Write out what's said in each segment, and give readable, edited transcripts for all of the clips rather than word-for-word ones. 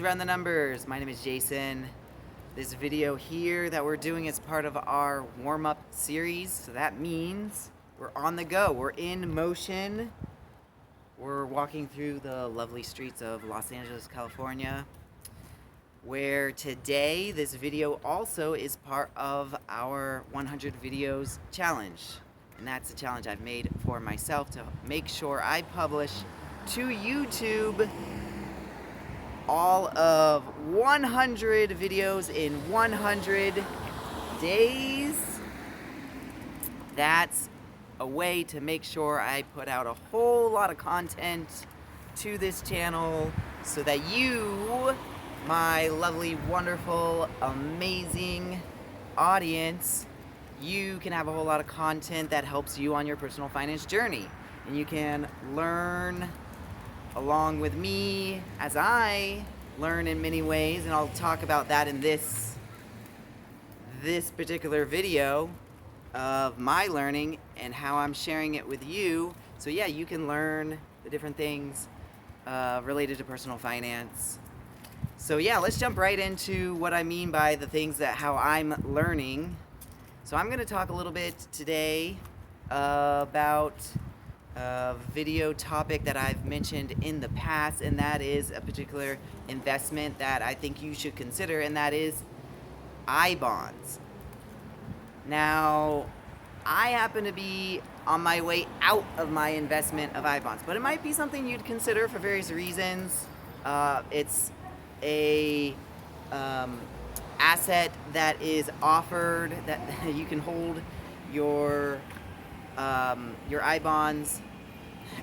Around the Numbers. My name is Jason. This video here that we're doing is part of our warm-up series. So that means we're on the go. We're in motion. We're walking through the lovely streets of Los Angeles, California, where today this video also is part of our 100 videos challenge. And that's a challenge I've made for myself to make sure I publish to YouTube all of 100 videos in 100 days. That's a way to make sure I put out a whole lot of content to this channel so that you, my lovely, wonderful, amazing audience, you can have a whole lot of content that helps you on your personal finance journey. And you can learn along with me as I learn in many ways, and I'll talk about that in this particular video of my learning and how I'm sharing it with you. So yeah, you can learn the different things related to personal finance. So yeah, let's jump right into what I mean by the things that how I'm learning. So I'm going to talk a little bit today about a video topic that I've mentioned in the past, and that is a particular investment that I think you should consider, and that is I-bonds. Now, I happen to be on my way out of my investment of I-bonds, but it might be something you'd consider for various reasons. It's a asset that is offered that you can hold your I-bonds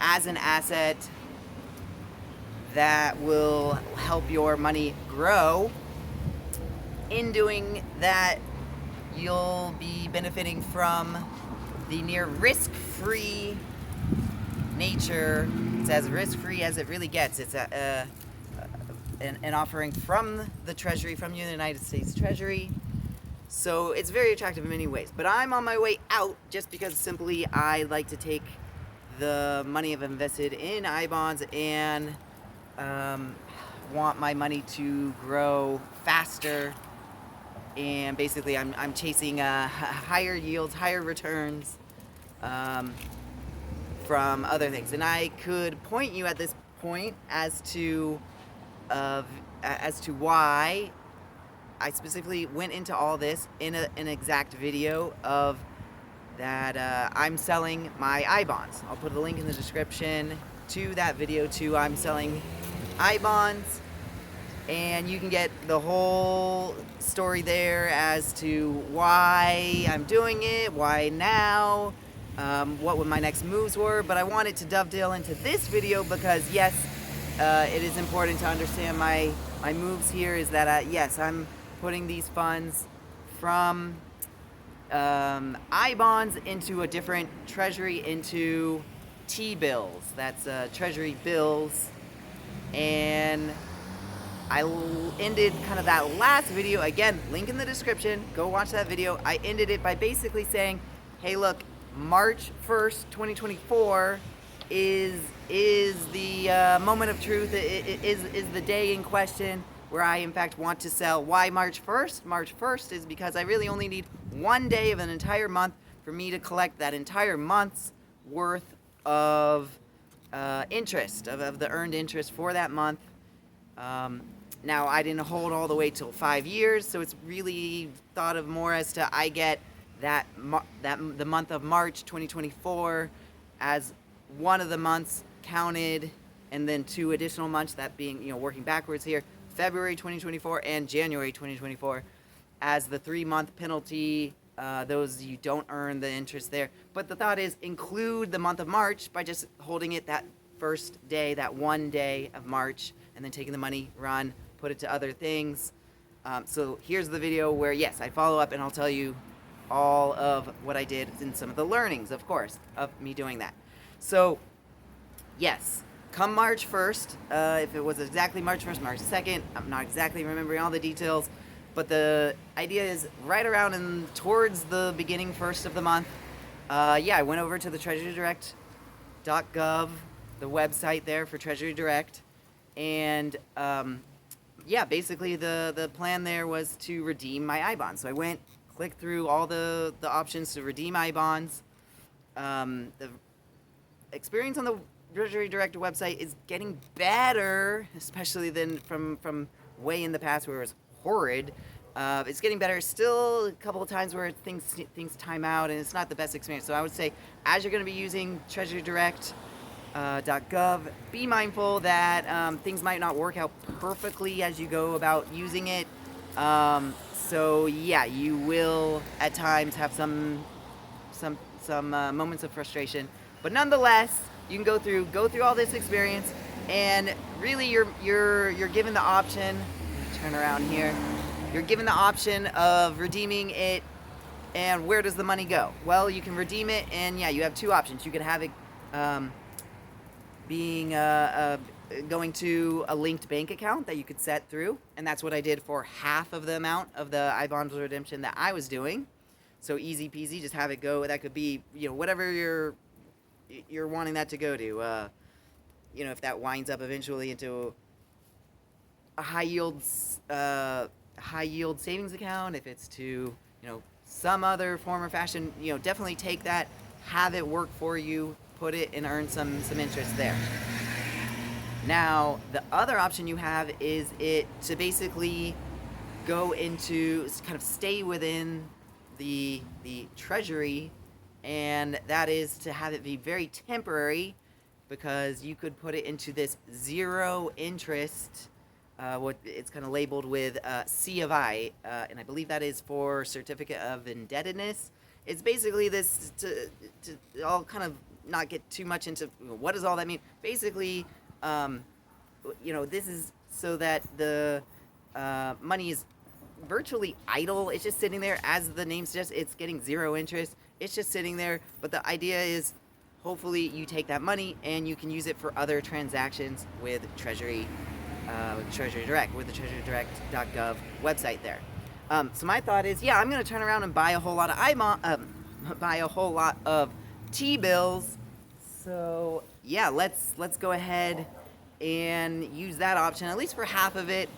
as an asset that will help your money grow. In doing that, you'll be benefiting from the near risk-free nature. It's as risk-free as it really gets. It's an offering from the Treasury, from the United States Treasury. So it's very attractive in many ways. But I'm on my way out just because simply I like to take the money I've invested in I-bonds and want my money to grow faster. And basically I'm chasing higher yields, higher returns from other things. And I could point you at this point as to why I specifically went into all this in an exact video of that I'm selling my I-bonds. I'll put a link in the description to that video too. I'm selling I-bonds, and you can get the whole story there as to why I'm doing it, why now, what my next moves were. But I wanted to dovetail into this video because yes, it is important to understand my moves here is that yes, I'm putting these funds from I-bonds into a different treasury, into T-bills. That's treasury bills. And I ended kind of that last video, again, link in the description, go watch that video. I ended it by basically saying, hey look, March 1st, 2024 is the moment of truth, is the day in question where I in fact want to sell. Why March 1st? March 1st is because I really only need one day of an entire month for me to collect that entire month's worth of interest, of the earned interest for that month. Now I didn't hold all the way till 5 years, so it's really thought of more as to I get the month of March 2024 as one of the months counted, and then 2 additional months, that being, working backwards here, February 2024 and January 2024 as the 3-month penalty. Those you don't earn the interest there. But the thought is include the month of March by just holding it that first day, that one day of March, and then taking the money, run, put it to other things. So here's the video where, yes, I follow up and I'll tell you all of what I did and some of the learnings, of course, of me doing that. So, yes, come March 1st, if it was exactly March 1st, March 2nd, I'm not exactly remembering all the details, but the idea is right around and towards the beginning first of the month, I went over to the treasurydirect.gov, the website there for Treasury Direct, and yeah, basically the plan there was to redeem my I-bonds. So I went, clicked through all the options to redeem I-bonds. The experience on the Treasury Direct website is getting better, especially than from way in the past where it was horrid. It's getting better. Still a couple of times where things time out and it's not the best experience. So I would say, as you're going to be using Treasury Direct .gov, be mindful that things might not work out perfectly as you go about using it. So yeah, you will at times have some moments of frustration, but nonetheless, you can go through all this experience, and really you're given the option. Turn around here. You're given the option of redeeming it, and where does the money go? Well, you can redeem it, and yeah, you have two options. You can have it going to a linked bank account that you could set through, and that's what I did for half of the amount of the I-bonds redemption that I was doing. So easy peasy, just have it go. That could be, whatever you're wanting that to go to. If that winds up eventually into a high yield savings account, if it's to, some other form or fashion, definitely take that, have it work for you, put it and earn some interest there. Now, the other option you have is it to basically go into, kind of stay within the treasury, and that is to have it be very temporary, because you could put it into this zero interest, what it's kind of labeled with C of I, and I believe that is for certificate of indebtedness. It's basically this to I'll kind of not get too much into what does all that mean. Basically, this is so that the money is virtually idle. It's just sitting there. As the name suggests, it's getting zero interest. It's just sitting there. But the idea is, hopefully, you take that money and you can use it for other transactions with Treasury Direct, with the TreasuryDirect.gov website there. So my thought is, I'm going to turn around and buy a whole lot of T-bills. So yeah, let's go ahead and use that option, at least for half of it.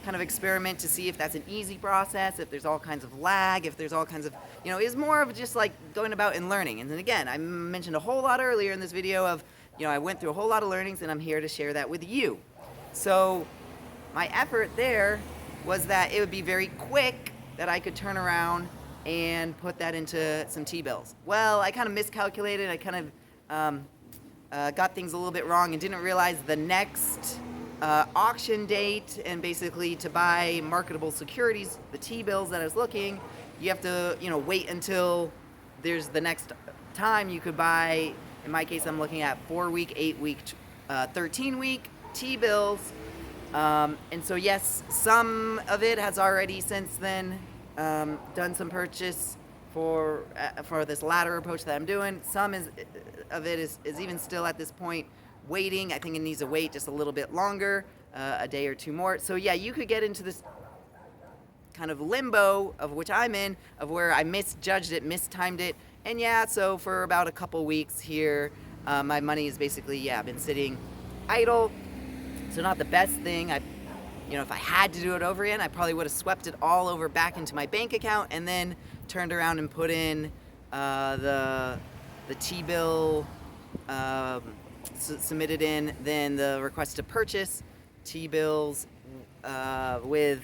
Kind of experiment to see if that's an easy process, if there's all kinds of lag, if there's all kinds of, it's more of just like going about and learning. And then again, I mentioned a whole lot earlier in this video of, I went through a whole lot of learnings, and I'm here to share that with you. So my effort there was that it would be very quick, that I could turn around and put that into some T-bills. Well, I kind of miscalculated. I kind of got things a little bit wrong and didn't realize the next auction date, and basically to buy marketable securities, the T-bills that I was looking, you have to, wait until there's the next time you could buy. In my case, I'm looking at 4-week, 8-week, 13-week T-bills. And so yes, some of it has already since then done some purchase for this latter approach that I'm doing. Some of it is even still at this point waiting. I think it needs to wait just a little bit longer, a day or two more. So yeah, you could get into this kind of limbo of which I'm in, of where I misjudged it, mistimed it. And yeah, so for about a couple weeks here, my money is basically, been sitting idle. So not the best thing. If I had to do it over again, I probably would have swept it all over back into my bank account and then turned around and put in the T-bill, submitted in then the request to purchase T-bills with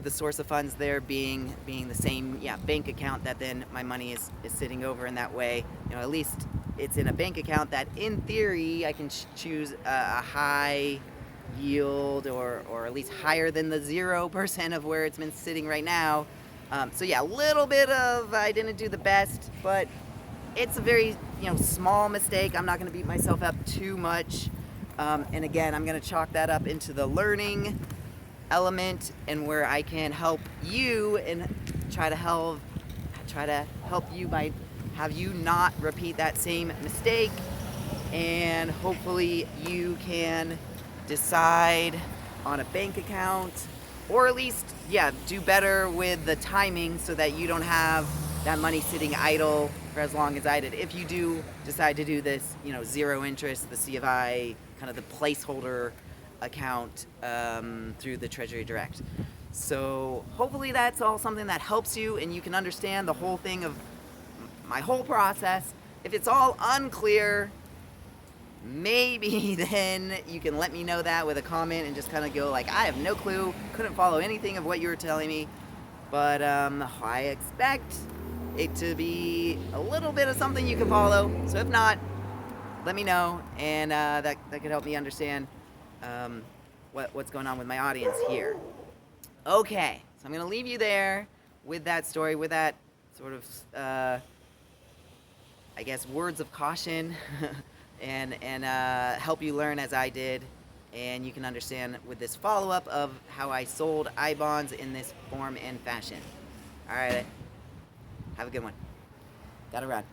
the source of funds there being the same bank account that then my money is sitting over. In that way, at least it's in a bank account that in theory I can choose a high yield, or at least higher than the 0% of where it's been sitting right now. So yeah, a little bit of I didn't do the best, but it's a very small mistake. I'm not going to beat myself up too much. And again, I'm going to chalk that up into the learning element, and where I can help you and try to help you by have you not repeat that same mistake, and hopefully you can decide on a bank account, or at least do better with the timing so that you don't have that money sitting idle for as long as I did. If you do decide to do this, zero interest, the C of I, kind of the placeholder account through the Treasury Direct. So hopefully that's all something that helps you and you can understand the whole thing of my whole process. If it's all unclear, maybe then you can let me know that with a comment and just kind of go like, I have no clue, couldn't follow anything of what you were telling me, but I expect it to be a little bit of something you can follow. So if not, let me know, and that could help me understand what's going on with my audience here. Okay, so I'm gonna leave you there with that story, with that sort of I guess words of caution and help you learn as I did, and you can understand with this follow-up of how I sold I-bonds in this form and fashion. All right, have a good one. Gotta run.